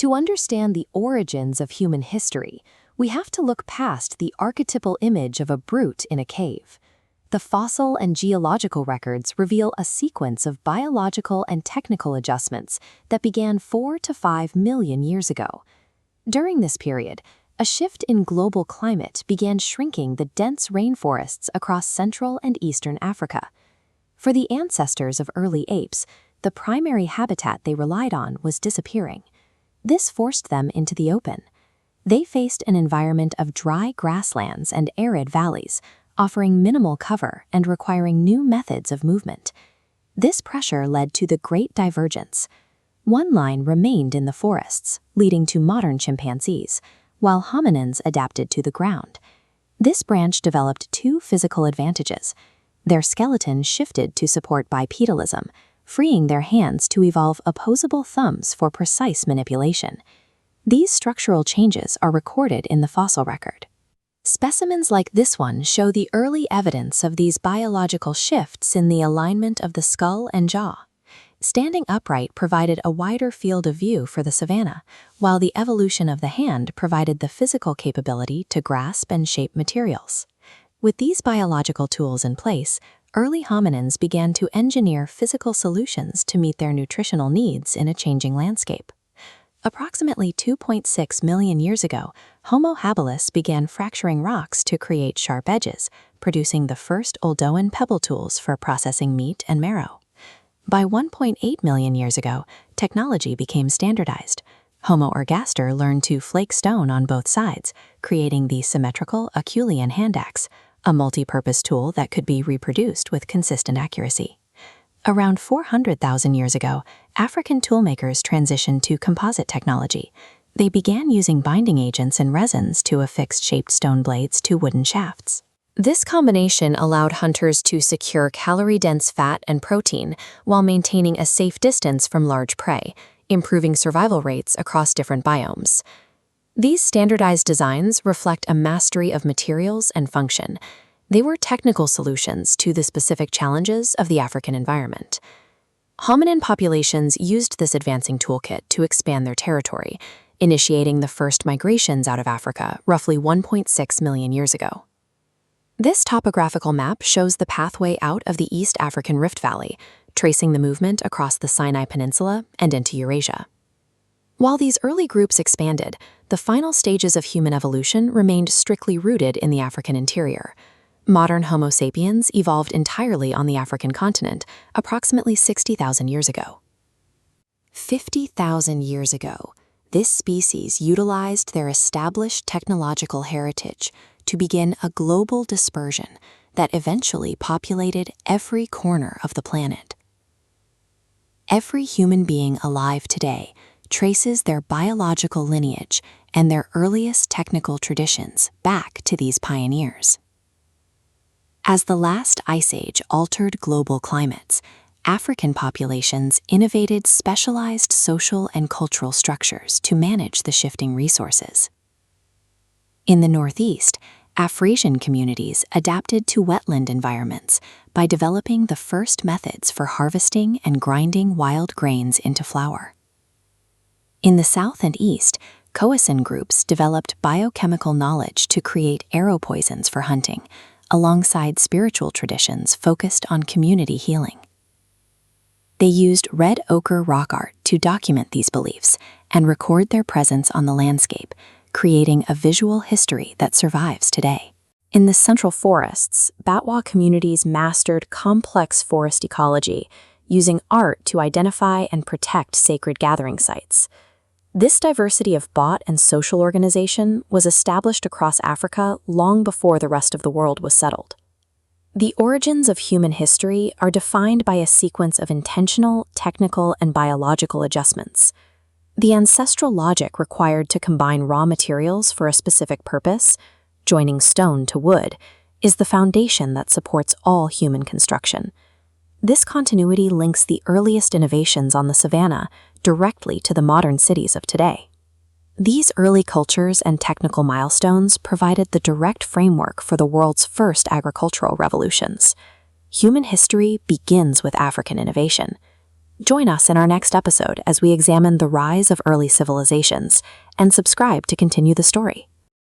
To understand the origins of human history, we have to look past the archetypal image of a brute in a cave. The fossil and geological records reveal a sequence of biological and technical adjustments that began 4 to 5 million years ago. During this period, a shift in global climate began shrinking the dense rainforests across Central and Eastern Africa. For the ancestors of early apes, the primary habitat they relied on was disappearing. This forced them into the open. They faced an environment of dry grasslands and arid valleys, offering minimal cover and requiring new methods of movement. This pressure led to the Great Divergence. One line remained in the forests, leading to modern chimpanzees, while hominins adapted to the ground. This branch developed two physical advantages. Their skeleton shifted to support bipedalism, freeing their hands to evolve opposable thumbs for precise manipulation. These structural changes are recorded in the fossil record. Specimens like this one show the early evidence of these biological shifts in the alignment of the skull and jaw. Standing upright provided a wider field of view for the savannah, while the evolution of the hand provided the physical capability to grasp and shape materials. With these biological tools in place, early hominins began to engineer physical solutions to meet their nutritional needs in a changing landscape. Approximately 2.6 million years ago, Homo habilis began fracturing rocks to create sharp edges, producing the first Oldowan pebble tools for processing meat and marrow. By 1.8 million years ago, technology became standardized. Homo ergaster learned to flake stone on both sides, creating the symmetrical Acheulean hand axe, a multi-purpose tool that could be reproduced with consistent accuracy. Around 400,000 years ago, African toolmakers transitioned to composite technology. They began using binding agents and resins to affix shaped stone blades to wooden shafts. This combination allowed hunters to secure calorie-dense fat and protein while maintaining a safe distance from large prey, improving survival rates across different biomes. These standardized designs reflect a mastery of materials and function. They were technical solutions to the specific challenges of the African environment. Hominin populations used this advancing toolkit to expand their territory, initiating the first migrations out of Africa roughly 1.6 million years ago. This topographical map shows the pathway out of the East African Rift Valley, tracing the movement across the Sinai Peninsula and into Eurasia. While these early groups expanded, the final stages of human evolution remained strictly rooted in the African interior. Modern Homo sapiens evolved entirely on the African continent approximately 60,000 years ago. 50,000 years ago, this species utilized their established technological heritage to begin a global dispersion that eventually populated every corner of the planet. Every human being alive today traces their biological lineage and their earliest technical traditions back to these pioneers. As the last ice age altered global climates, African populations innovated specialized social and cultural structures to manage the shifting resources. In the Northeast, Afrasian communities adapted to wetland environments by developing the first methods for harvesting and grinding wild grains into flour. In the South and East, Khoisan groups developed biochemical knowledge to create arrow poisons for hunting, alongside spiritual traditions focused on community healing. They used red ochre rock art to document these beliefs and record their presence on the landscape, creating a visual history that survives today. In the central forests, Batwa communities mastered complex forest ecology, using art to identify and protect sacred gathering sites. This diversity of bot and social organization was established across Africa long before the rest of the world was settled. The origins of human history are defined by a sequence of intentional, technical, and biological adjustments. The ancestral logic required to combine raw materials for a specific purpose, joining stone to wood, is the foundation that supports all human construction. This continuity links the earliest innovations on the savannah directly to the modern cities of today. These early cultures and technical milestones provided the direct framework for the world's first agricultural revolutions. Human history begins with African innovation. Join us in our next episode as we examine the rise of early civilizations, and subscribe to continue the story.